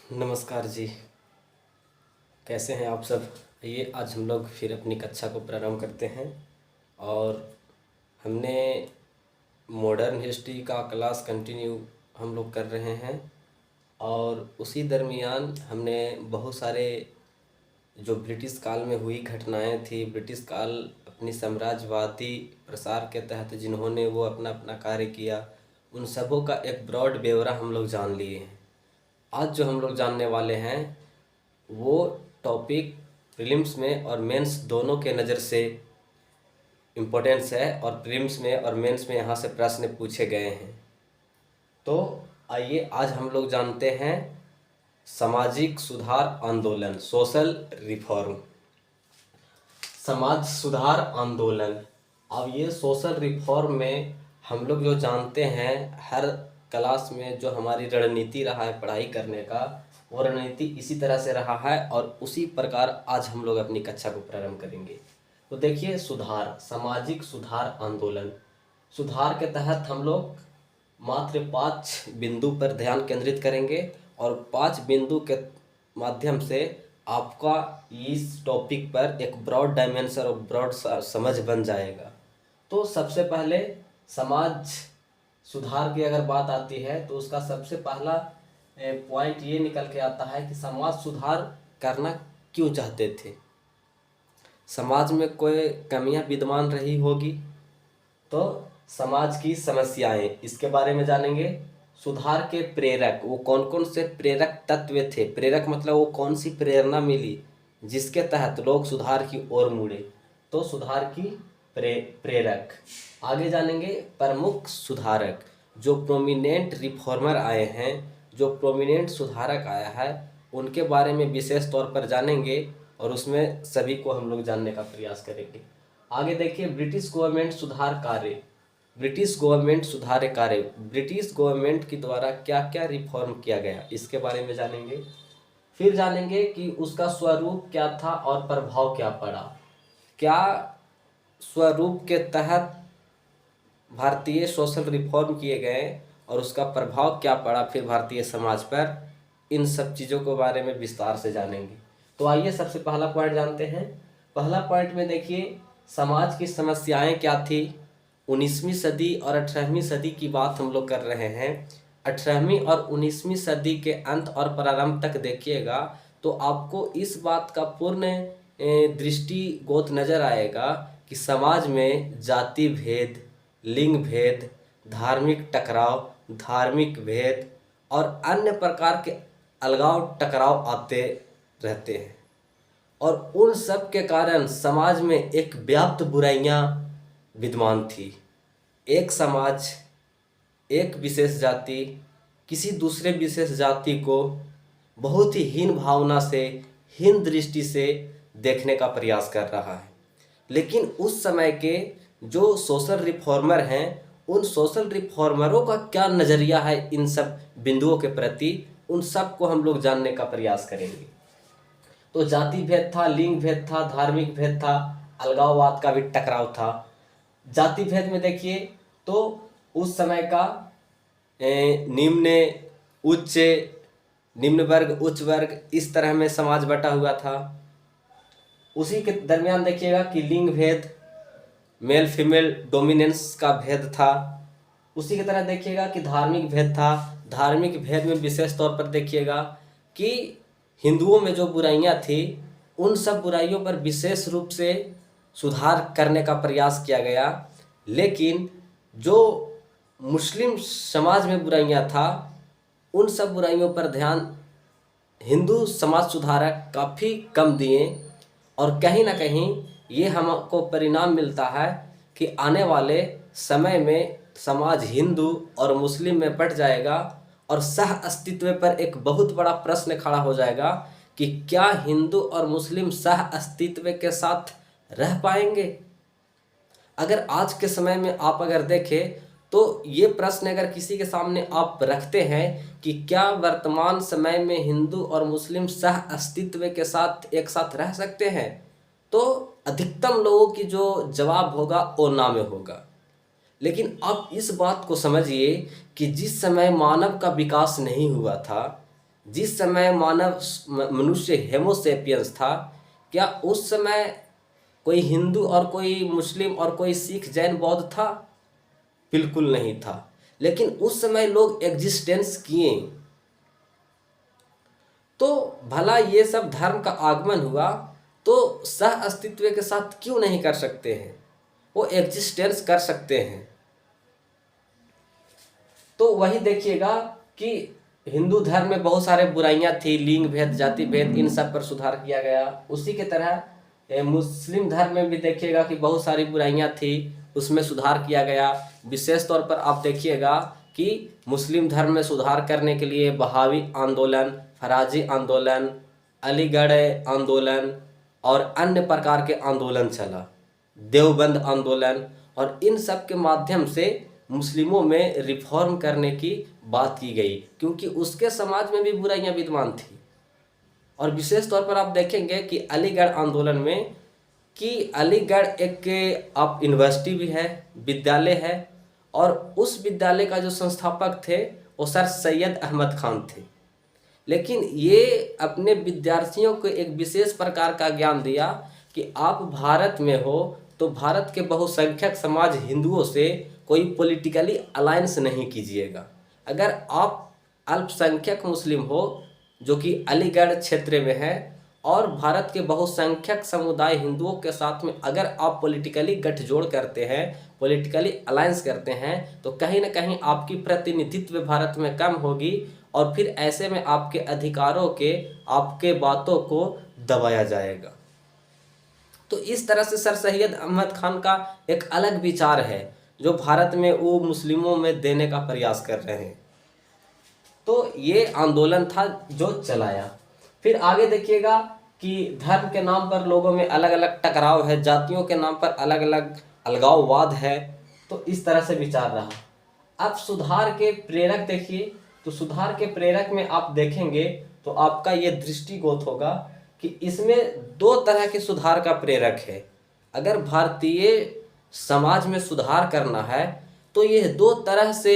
नमस्कार जी। कैसे हैं आप सब। ये आज हम लोग फिर अपनी कक्षा को प्रारंभ करते हैं और हमने मॉडर्न हिस्ट्री का क्लास कंटिन्यू हम लोग कर रहे हैं और उसी दरमियान हमने बहुत सारे जो ब्रिटिश काल में हुई घटनाएं थी, ब्रिटिश काल अपनी साम्राज्यवादी प्रसार के तहत जिन्होंने वो अपना अपना कार्य किया, उन सबों का एक ब्रॉड ब्यौरा हम लोग जान लिए हैं। आज जो हम लोग जानने वाले हैं वो टॉपिक प्रीलिम्स में और मेंस दोनों के नज़र से इम्पोर्टेंस है और प्रीलिम्स में और मेंस में यहाँ से प्रश्न पूछे गए हैं। तो आइए आज हम लोग जानते हैं सामाजिक सुधार आंदोलन, सोशल रिफॉर्म। समाज सुधार आंदोलन। अब ये सोशल रिफॉर्म में हम लोग जो जानते हैं, हर क्लास में जो हमारी रणनीति रहा है पढ़ाई करने का, वो रणनीति इसी तरह से रहा है और उसी प्रकार आज हम लोग अपनी कक्षा को प्रारंभ करेंगे। तो देखिए, सुधार, सामाजिक सुधार आंदोलन। सुधार के तहत हम लोग मात्र 5 बिंदु पर ध्यान केंद्रित करेंगे और 5 बिंदु के माध्यम से आपका इस टॉपिक पर एक ब्रॉड डायमेंशन और ब्रॉड समझ बन जाएगा। तो सबसे पहले समाज सुधार की अगर बात आती है तो उसका सबसे पहला पॉइंट ये निकल के आता है कि समाज सुधार करना क्यों चाहते थे। समाज में कोई कमियां विद्यमान रही होगी तो समाज की समस्याएं, इसके बारे में जानेंगे। सुधार के प्रेरक, वो कौन कौन से प्रेरक तत्व थे। प्रेरक मतलब वो कौन सी प्रेरणा मिली जिसके तहत लोग सुधार की ओर मुड़े। तो सुधार की प्रेरक। आगे जानेंगे प्रमुख सुधारक, जो प्रोमिनेंट रिफॉर्मर आए हैं, जो प्रोमिनेंट सुधारक आया है, उनके बारे में विशेष तौर पर जानेंगे और उसमें सभी को हम लोग जानने का प्रयास करेंगे। आगे देखिए, ब्रिटिश गवर्नमेंट सुधार कार्य। ब्रिटिश गवर्नमेंट सुधार कार्य, ब्रिटिश गवर्नमेंट के द्वारा क्या क्या रिफॉर्म किया गया, इसके बारे में जानेंगे। फिर जानेंगे कि उसका स्वरूप क्या था और प्रभाव क्या पड़ा। क्या स्वरूप के तहत भारतीय सोशल रिफॉर्म किए गए और उसका प्रभाव क्या पड़ा फिर भारतीय समाज पर, इन सब चीज़ों के बारे में विस्तार से जानेंगे। तो आइए सबसे पहला पॉइंट जानते हैं। पहला पॉइंट में देखिए, समाज की समस्याएं क्या थी। 19वीं सदी और 18वीं सदी की बात हम लोग कर रहे हैं। 18वीं और 19वीं सदी के अंत और प्रारंभ तक देखिएगा तो आपको इस बात का पूर्ण दृष्टिगोत नज़र आएगा कि समाज में जाति भेद, लिंग भेद, धार्मिक टकराव, धार्मिक भेद और अन्य प्रकार के अलगाव टकराव आते रहते हैं और उन सब के कारण समाज में एक व्याप्त बुराइयां विद्यमान थी। एक समाज, एक विशेष जाति किसी दूसरे विशेष जाति को बहुत ही हीन भावना से, हीन दृष्टि से देखने का प्रयास कर रहा है। लेकिन उस समय के जो सोशल रिफॉर्मर हैं, उन सोशल रिफॉर्मरों का क्या नज़रिया है इन सब बिंदुओं के प्रति, उन सब को हम लोग जानने का प्रयास करेंगे। तो जाति भेद था, लिंग भेद था, धार्मिक भेद था, अलगाववाद का भी टकराव था। जाति भेद में देखिए तो उस समय का निम्न उच्च, निम्न वर्ग उच्च वर्ग, इस तरह में समाज बटा हुआ था। उसी के दरमियान देखिएगा कि लिंग भेद, मेल फीमेल डोमिनेंस का भेद था। उसी की तरह देखिएगा कि धार्मिक भेद था। धार्मिक भेद में विशेष तौर पर देखिएगा कि हिंदुओं में जो बुराइयां थी, उन सब बुराइयों पर विशेष रूप से सुधार करने का प्रयास किया गया। लेकिन जो मुस्लिम समाज में बुराइयां था, उन सब बुराइयों पर ध्यान हिंदू समाज सुधारक काफ़ी कम दिए और कहीं ना कहीं ये हमको परिणाम मिलता है कि आने वाले समय में समाज हिंदू और मुस्लिम में बंट जाएगा और सह अस्तित्व पर एक बहुत बड़ा प्रश्न खड़ा हो जाएगा कि क्या हिंदू और मुस्लिम सह अस्तित्व के साथ रह पाएंगे। अगर आज के समय में आप अगर देखें तो ये प्रश्न अगर किसी के सामने आप रखते हैं कि क्या वर्तमान समय में हिंदू और मुस्लिम सह अस्तित्व के साथ एक साथ रह सकते हैं, तो अधिकतम लोगों की जो जवाब होगा वो ना में होगा। लेकिन आप इस बात को समझिए कि जिस समय मानव का विकास नहीं हुआ था, जिस समय मनुष्य हेमोसेपियंस था, क्या उस समय कोई हिंदू और कोई मुस्लिम और कोई सिख जैन बौद्ध था? बिल्कुल नहीं था। लेकिन उस समय लोग एग्जिस्टेंस किए। तो भला ये सब धर्म का आगमन हुआ तो सह अस्तित्व के साथ क्यों नहीं कर सकते हैं? वो एग्जिस्टेंस कर सकते हैं। तो वही देखिएगा कि हिंदू धर्म में बहुत सारे बुराइयां थी, लिंग भेद, जाति भेद, इन सब पर सुधार किया गया। उसी के तरह मुस्लिम धर्म में भी देखिएगा कि बहुत सारी बुराइयां थी, उसमें सुधार किया गया। विशेष तौर पर आप देखिएगा कि मुस्लिम धर्म में सुधार करने के लिए बहावी आंदोलन, फराजी आंदोलन, अलीगढ़ आंदोलन और अन्य प्रकार के आंदोलन चला, देवबंद आंदोलन, और इन सब के माध्यम से मुस्लिमों में रिफॉर्म करने की बात की गई, क्योंकि उसके समाज में भी बुराइयां विद्यमान थी। और विशेष तौर पर आप देखेंगे कि अलीगढ़ आंदोलन में कि अलीगढ़ एक आप यूनिवर्सिटी भी है, विद्यालय है, और उस विद्यालय का जो संस्थापक थे वो सर सैयद अहमद खान थे। लेकिन ये अपने विद्यार्थियों को एक विशेष प्रकार का ज्ञान दिया कि आप भारत में हो तो भारत के बहुसंख्यक समाज हिंदुओं से कोई पॉलिटिकली अलायंस नहीं कीजिएगा। अगर आप अल्पसंख्यक मुस्लिम हो, जो कि अलीगढ़ क्षेत्र में है, और भारत के बहुसंख्यक समुदाय हिंदुओं के साथ में अगर आप पॉलिटिकली गठजोड़ करते हैं, पॉलिटिकली अलायंस करते हैं, तो कहीं ना कहीं आपकी प्रतिनिधित्व भारत में कम होगी, और फिर ऐसे में आपके अधिकारों के, आपके बातों को दबाया जाएगा। तो इस तरह से सर सैयद अहमद खान का एक अलग विचार है जो भारत में वो मुस्लिमों में देने का प्रयास कर रहे हैं। तो ये आंदोलन था जो चलाया। फिर आगे देखिएगा कि धर्म के नाम पर लोगों में अलग अलग टकराव है, जातियों के नाम पर अलग अलग अलगाववाद है। तो इस तरह से विचार रहा। अब सुधार के प्रेरक देखिए, तो सुधार के प्रेरक में आप देखेंगे तो आपका ये दृष्टिगोत होगा कि इसमें दो तरह के सुधार का प्रेरक है। अगर भारतीय समाज में सुधार करना है तो यह दो तरह से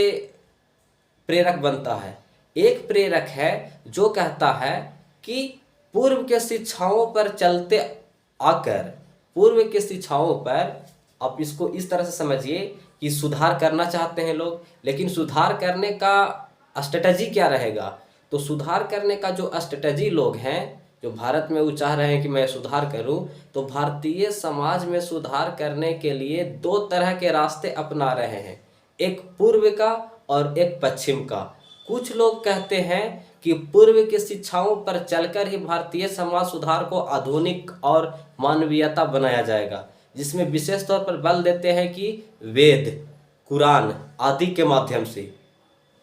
प्रेरक बनता है। एक प्रेरक है जो कहता है कि पूर्व के शिक्षाओं पर चलते आकर, पूर्व के शिक्षाओं पर, आप इसको इस तरह से समझिए कि सुधार करना चाहते हैं लोग, लेकिन सुधार करने का स्ट्रेटजी क्या रहेगा? तो सुधार करने का जो स्ट्रेटजी लोग हैं, जो भारत में वो चाह रहे हैं कि मैं सुधार करूं, तो भारतीय समाज में सुधार करने के लिए दो तरह के रास्ते अपना रहे हैं, एक पूर्व का और एक पश्चिम का। कुछ लोग कहते हैं कि पूर्व की शिक्षाओं पर चलकर ही भारतीय समाज सुधार को आधुनिक और मानवीयता बनाया जाएगा, जिसमें विशेष तौर पर बल देते हैं कि वेद, कुरान आदि के माध्यम से।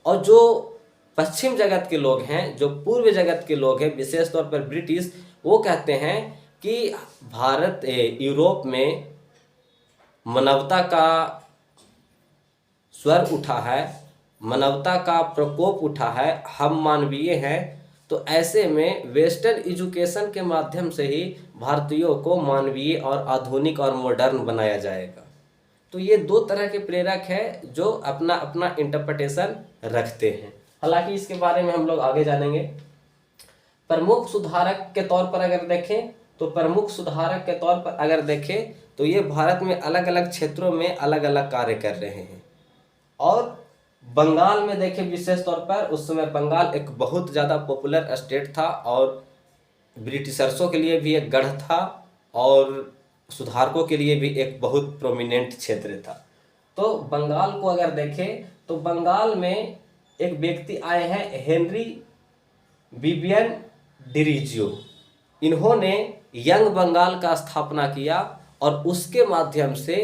और जो पश्चिम जगत के लोग हैं, जो पूर्व जगत के लोग हैं, विशेष तौर पर ब्रिटिश, वो कहते हैं कि भारत यूरोप में मानवता का स्वर उठा है, मानवता का प्रकोप उठा है, हम मानवीय हैं, तो ऐसे में वेस्टर्न एजुकेशन के माध्यम से ही भारतीयों को मानवीय और आधुनिक और मॉडर्न बनाया जाएगा। तो ये दो तरह के प्रेरक है जो अपना अपना इंटरप्रिटेशन रखते हैं। हालांकि इसके बारे में हम लोग आगे जानेंगे। प्रमुख सुधारक के तौर पर अगर देखें तो प्रमुख सुधारक के तौर पर अगर देखें तो ये भारत में अलग अलग क्षेत्रों में अलग अलग कार्य कर रहे हैं। और बंगाल में देखें विशेष तौर पर, उस समय बंगाल एक बहुत ज़्यादा पॉपुलर स्टेट था और ब्रिटिशर्सों के लिए भी एक गढ़ था और सुधारकों के लिए भी एक बहुत प्रोमिनेंट क्षेत्र था। तो बंगाल को अगर देखें तो बंगाल में एक व्यक्ति आए हैं, हेनरी विवियन डिरीजियो। इन्होंने यंग बंगाल का स्थापना किया और उसके माध्यम से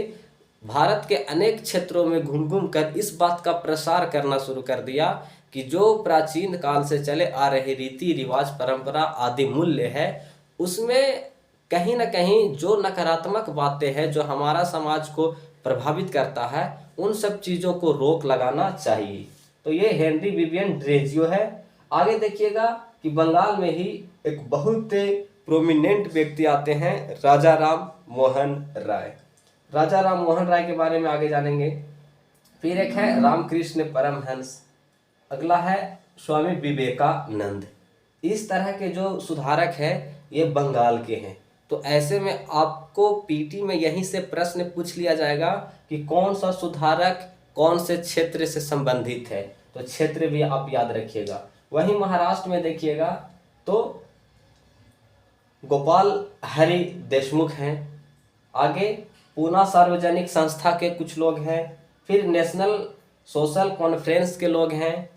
भारत के अनेक क्षेत्रों में घूम घूम कर इस बात का प्रसार करना शुरू कर दिया कि जो प्राचीन काल से चले आ रहे रीति रिवाज, परंपरा आदि मूल्य है, उसमें कहीं ना कहीं जो नकारात्मक बातें हैं जो हमारा समाज को प्रभावित करता है, उन सब चीज़ों को रोक लगाना चाहिए। तो ये हेनरी विवियन डिरीजियो है। आगे देखिएगा कि बंगाल में ही एक बहुत प्रोमिनेंट व्यक्ति आते हैं, राजा राम मोहन राय। राजा राम मोहन राय के बारे में आगे जानेंगे। फिर एक है रामकृष्ण परमहंस, अगला है स्वामी विवेकानंद। इस तरह के जो सुधारक हैं ये बंगाल के हैं। तो ऐसे में आपको पीटी में यहीं से प्रश्न पूछ लिया जाएगा कि कौन सा सुधारक कौन से क्षेत्र से संबंधित है, तो क्षेत्र भी आप याद रखिएगा। वहीं महाराष्ट्र में देखिएगा तो गोपाल हरि देशमुख हैं, आगे पूना सार्वजनिक संस्था के कुछ लोग हैं, फिर नेशनल सोशल कॉन्फ्रेंस के लोग हैं,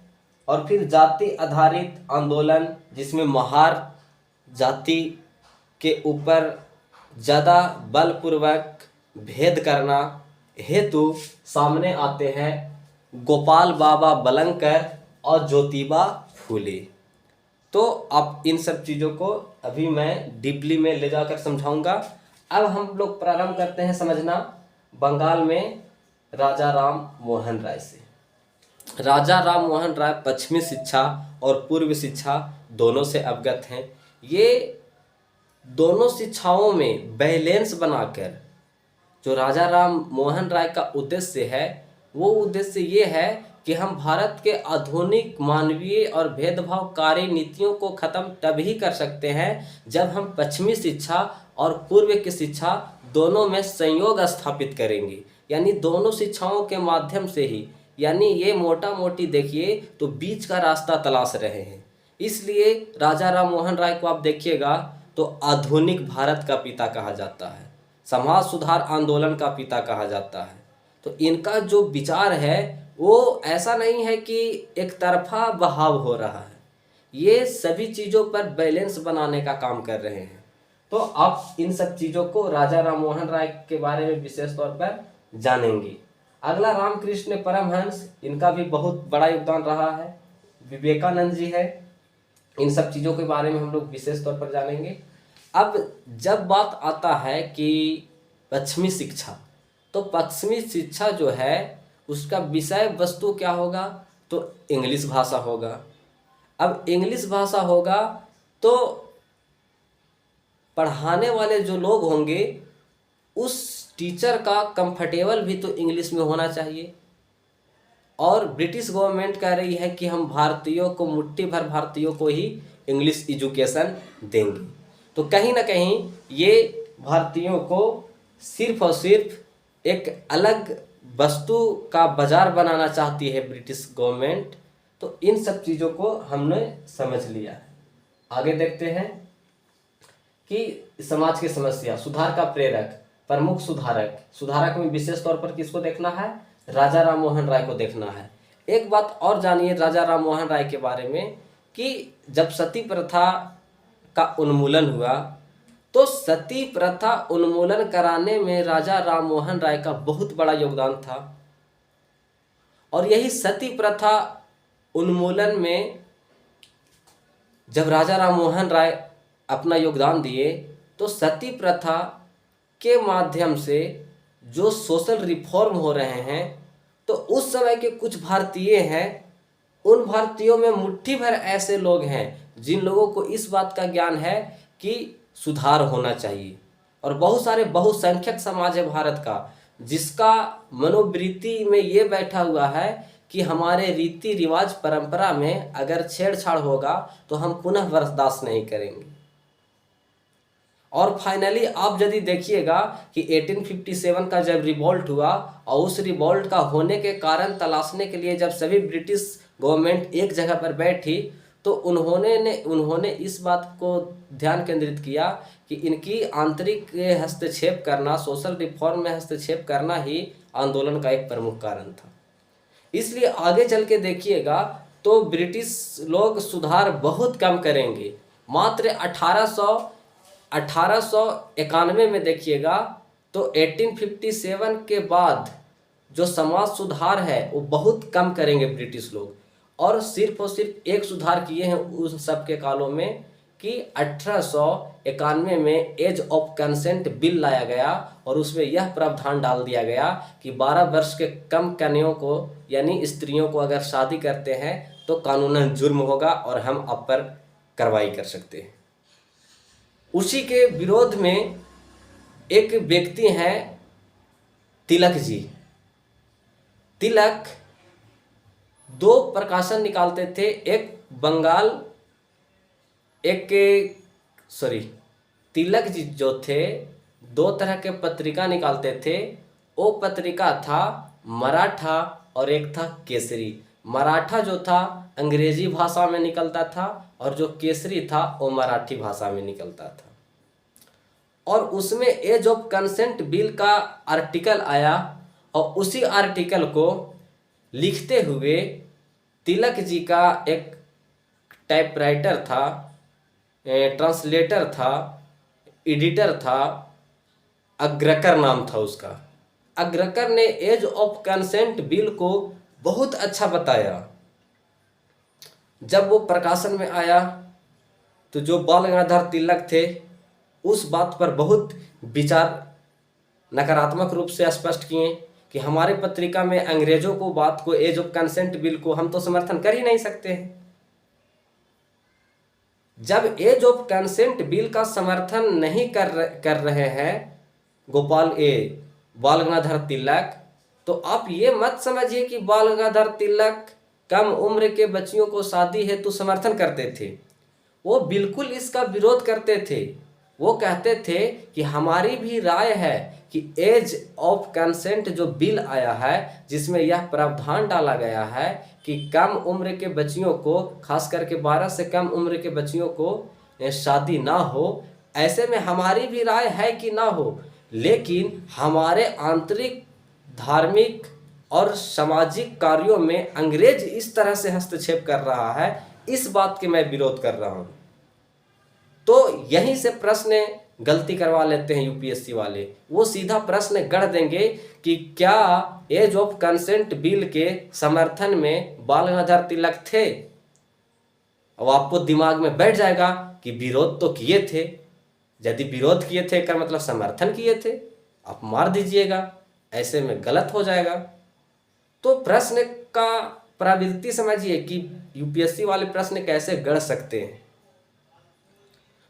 और फिर जाति आधारित आंदोलन जिसमें महार जाति के ऊपर ज़्यादा बलपूर्वक भेद करना हेतु सामने आते हैं गोपाल बाबा बलंकर और ज्योतिबा फूले। तो अब इन सब चीज़ों को अभी मैं डीपली में ले जाकर समझाऊंगा। अब हम लोग प्रारंभ करते हैं समझना बंगाल में राजा राम मोहन राय से। राजा राम मोहन राय पश्चिमी शिक्षा और पूर्व शिक्षा दोनों से अवगत हैं। ये दोनों शिक्षाओं में बैलेंस बनाकर जो राजा राम मोहन राय का उद्देश्य है वो उद्देश्य ये है कि हम भारत के आधुनिक मानवीय और भेदभावकारी नीतियों को खत्म तभी कर सकते हैं जब हम पश्चिमी शिक्षा और पूर्व की शिक्षा दोनों में संयोग स्थापित करेंगे, यानी दोनों शिक्षाओं के माध्यम से ही, यानी ये मोटा मोटी देखिए तो बीच का रास्ता तलाश रहे हैं। इसलिए राजा राम मोहन राय को आप देखिएगा तो आधुनिक भारत का पिता कहा जाता है, समाज सुधार आंदोलन का पिता कहा जाता है। तो इनका जो विचार है वो ऐसा नहीं है कि एक तरफा बहाव हो रहा है, ये सभी चीज़ों पर बैलेंस बनाने का काम कर रहे हैं। तो आप इन सब चीज़ों को राजा राम मोहन राय के बारे में विशेष तौर पर जानेंगे। अगला रामकृष्ण परमहंस, इनका भी बहुत बड़ा योगदान रहा है। विवेकानंद जी है, इन सब चीज़ों के बारे में हम लोग विशेष तौर पर जानेंगे। अब जब बात आता है कि पश्चिमी शिक्षा, तो पश्चिमी शिक्षा जो है उसका विषय वस्तु क्या होगा, तो इंग्लिश भाषा होगा। अब इंग्लिश भाषा होगा तो पढ़ाने वाले जो लोग होंगे उस टीचर का कंफर्टेबल भी तो इंग्लिश में होना चाहिए। और ब्रिटिश गवर्नमेंट कह रही है कि हम भारतीयों को, मुट्ठी भर भारतीयों को ही इंग्लिश एजुकेशन देंगे। तो कहीं ना कहीं ये भारतीयों को सिर्फ और सिर्फ एक अलग वस्तु का बाजार बनाना चाहती है ब्रिटिश गवर्नमेंट। तो इन सब चीज़ों को हमने समझ लिया है। आगे देखते हैं कि समाज की समस्या, सुधार का प्रेरक, प्रमुख सुधारक। सुधारक में विशेष तौर पर किसको देखना है, राजा राम मोहन राय को देखना है। एक बात और जानिए राजा राम मोहन राय के बारे में कि जब सती प्रथा का उन्मूलन हुआ तो सती प्रथा उन्मूलन कराने में राजा राम मोहन राय का बहुत बड़ा योगदान था। और यही सती प्रथा उन्मूलन में जब राजा राम मोहन राय अपना योगदान दिए तो सती प्रथा के माध्यम से जो सोशल रिफॉर्म हो रहे हैं, तो उस समय के कुछ भारतीय हैं, उन भारतीयों में मुट्ठी भर ऐसे लोग हैं जिन लोगों को इस बात का ज्ञान है कि सुधार होना चाहिए। और बहुत सारे बहुसंख्यक समाज है भारत का जिसका मनोवृत्ति में ये बैठा हुआ है कि हमारे रीति रिवाज परंपरा में अगर छेड़छाड़ होगा तो हम पुनः बर्दाश्त नहीं करेंगे। और फाइनली आप यदि देखिएगा कि 1857 का जब रिवॉल्ट हुआ और उस रिवॉल्ट का होने के कारण तलाशने के लिए जब सभी ब्रिटिश गवर्नमेंट एक जगह पर बैठी तो उन्होंने इस बात को ध्यान केंद्रित किया कि इनकी आंतरिक हस्तक्षेप करना, सोशल रिफॉर्म में हस्तक्षेप करना ही आंदोलन का एक प्रमुख कारण था। इसलिए आगे चल के देखिएगा तो ब्रिटिश लोग सुधार बहुत कम करेंगे। मात्र 1891 में देखिएगा तो 1857 के बाद जो समाज सुधार है वो बहुत कम करेंगे ब्रिटिश लोग। और सिर्फ एक सुधार किए हैं उन सब के कालों में कि 1891 में एज ऑफ कंसेंट बिल लाया गया और उसमें यह प्रावधान डाल दिया गया कि 12 वर्ष के कम कन्याओं को यानी स्त्रियों को अगर शादी करते हैं तो कानूनन जुर्म होगा और हम आप पर कार्रवाई कर सकते हैं। उसी के विरोध में एक व्यक्ति हैं तिलक जी। तिलक 2 प्रकाशन निकालते थे, एक बंगाल एक सॉरी तिलक जी जो थे दो तरह के पत्रिका निकालते थे। वो पत्रिका था मराठा और एक था केसरी। मराठा जो था अंग्रेजी भाषा में निकलता था और जो केसरी था वो मराठी भाषा में निकलता था। और उसमें एज ऑफ कंसेंट बिल का आर्टिकल आया और उसी आर्टिकल को लिखते हुए तिलक जी का एक टाइपराइटर था, ट्रांसलेटर था, एडिटर था, अग्रकर नाम था उसका। अग्रकर ने एज ऑफ कंसेंट बिल को बहुत अच्छा बताया। जब वो प्रकाशन में आया तो जो बाल गंगाधर तिलक थे उस बात पर बहुत विचार नकारात्मक रूप से स्पष्ट किए कि हमारे पत्रिका में अंग्रेजों को बात को एज ऑफ कंसेंट बिल को हम तो समर्थन कर ही नहीं सकते हैं। जब एज ऑफ कंसेंट बिल का समर्थन नहीं कर रहे हैं बाल गंगाधर तिलक, तो आप ये मत समझिए कि बाल गंगाधर तिलक कम उम्र के बच्चियों को शादी हेतु समर्थन करते थे। वो बिल्कुल इसका विरोध करते थे। वो कहते थे कि हमारी भी राय है कि एज ऑफ कंसेंट जो बिल आया है जिसमें यह प्रावधान डाला गया है कि कम उम्र के बच्चियों को, खास करके 12 से कम उम्र के बच्चियों को शादी ना हो, ऐसे में हमारी भी राय है कि ना हो, लेकिन हमारे आंतरिक धार्मिक और सामाजिक कार्यों में अंग्रेज इस तरह से हस्तक्षेप कर रहा है, इस बात के मैं विरोध कर रहा हूँ। तो यहीं से प्रश्न गलती करवा लेते हैं यूपीएससी वाले। वो सीधा प्रश्न गढ़ देंगे कि क्या एज ऑफ कंसेंट बिल के समर्थन में बाल गंगाधर तिलक थे। अब आपको दिमाग में बैठ जाएगा कि विरोध तो किए थे। यदि विरोध किए थे का मतलब समर्थन किए थे, आप मार दीजिएगा, ऐसे में गलत हो जाएगा। तो प्रश्न का प्रवृत्ति समझिए कि यूपीएससी वाले प्रश्न कैसे गढ़ सकते हैं।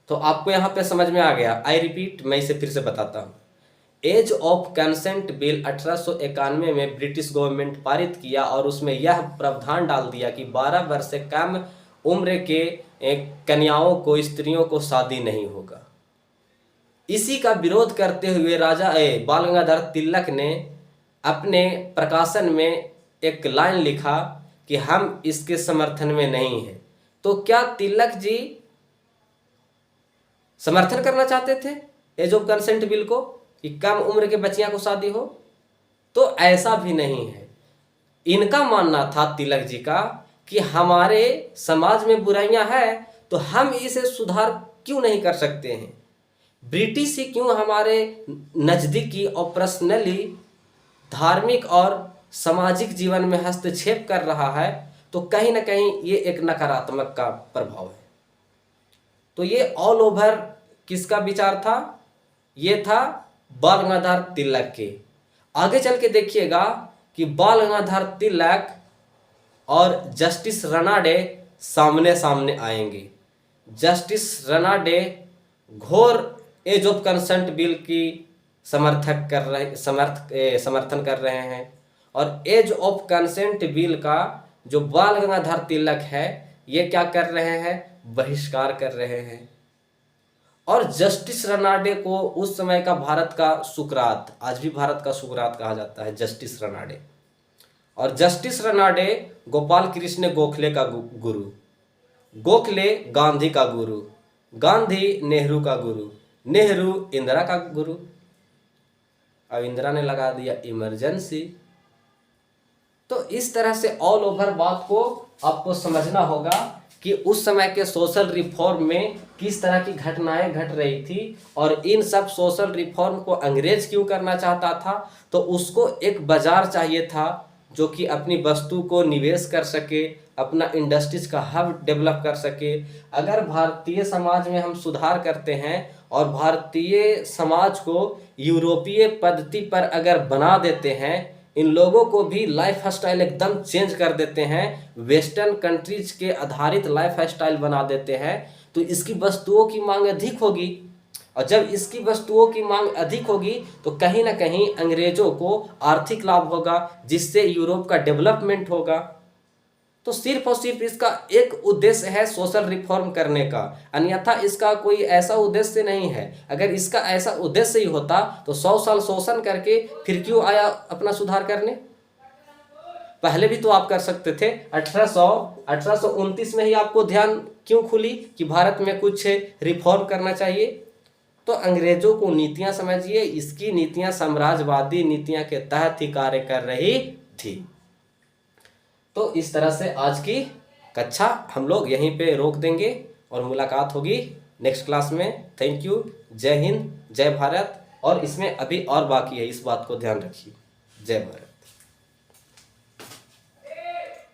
तो आपको यहाँ पे समझ में आ गया। आई रिपीट, मैं इसे फिर से बताता हूँ। एज ऑफ कंसेंट बिल 1891 में ब्रिटिश गवर्नमेंट पारित किया और उसमें यह प्रावधान डाल दिया कि 12 वर्ष से कम उम्र के कन्याओं को, स्त्रियों को शादी नहीं होगा। इसी का विरोध करते हुए राजा बाल गंगाधर तिलक ने अपने प्रकाशन में एक लाइन लिखा कि हम इसके समर्थन में नहीं हैं। तो क्या तिलक जी समर्थन करना चाहते थे एज ऑफ कंसेंट बिल को कि कम उम्र के बच्चियां को शादी हो? तो ऐसा भी नहीं है। इनका मानना था तिलक जी का कि हमारे समाज में बुराइयां हैं तो हम इसे सुधार क्यों नहीं कर सकते हैं। ब्रिटिश ही क्यों हमारे नज़दीकी और पर्सनली धार्मिक और सामाजिक जीवन में हस्तक्षेप कर रहा है, तो कहीं ना कहीं ये एक नकारात्मक का प्रभाव है। तो ये ऑल ओवर किसका विचार था? ये था बाल गंगाधर तिलक के। आगे चल के देखिएगा कि बाल गंगाधर तिलक और जस्टिस रनाडे सामने सामने आएंगे। जस्टिस रनाडे घोर एज ऑफ कंसेंट बिल की समर्थन कर रहे हैं और एज ऑफ कंसेंट बिल का जो बाल गंगाधर तिलक है ये क्या कर रहे हैं? बहिष्कार कर रहे हैं। और जस्टिस रनाडे को उस समय का भारत का सुकरात, आज भी भारत का सुकरात कहा जाता है जस्टिस रनाडे। और जस्टिस रनाडे गोपाल कृष्ण गोखले का गुरु, गोखले गांधी का गुरु, गांधी नेहरू का गुरु, नेहरू इंदिरा का गुरु। अब इंदिरा ने लगा दिया इमरजेंसी। तो इस तरह से ऑल ओवर बात को आपको समझना होगा कि उस समय के सोशल रिफॉर्म में किस तरह की घटनाएं घट रही थी और इन सब सोशल रिफॉर्म को अंग्रेज क्यों करना चाहता था। तो उसको एक बाजार चाहिए था जो कि अपनी वस्तु को निवेश कर सके, अपना इंडस्ट्रीज का हब डेवलप कर सके। अगर भारतीय समाज में हम सुधार करते हैं और भारतीय समाज को यूरोपीय पद्धति पर अगर बना देते हैं, इन लोगों को भी लाइफ स्टाइल एकदम चेंज कर देते हैं, वेस्टर्न कंट्रीज के आधारित लाइफ स्टाइल बना देते हैं, तो इसकी वस्तुओं की मांग अधिक होगी। और जब इसकी वस्तुओं की मांग अधिक होगी तो कहीं ना कहीं अंग्रेजों को आर्थिक लाभ होगा, जिससे यूरोप का डेवलपमेंट होगा। तो सिर्फ और सिर्फ इसका एक उद्देश्य है सोशल रिफॉर्म करने का, अन्यथा इसका कोई ऐसा उद्देश्य नहीं है। अगर इसका ऐसा उद्देश्य ही होता तो 100 साल शोषण करके फिर क्यों आया अपना सुधार करने? पहले भी तो आप कर सकते थे। 1829 में ही आपको ध्यान क्यों खुली कि भारत में कुछ रिफॉर्म करना चाहिए? तो अंग्रेजों को नीतियां समझिए, इसकी नीतियां साम्राज्यवादी नीतियां के तहत ही कार्य कर रही थी। तो इस तरह से आज की कक्षा हम लोग यहीं पे रोक देंगे और मुलाकात होगी नेक्स्ट क्लास में। Thank you. जय हिंद, जय भारत। और इसमें अभी और बाकी है, इस बात को ध्यान रखिए। जय भारत।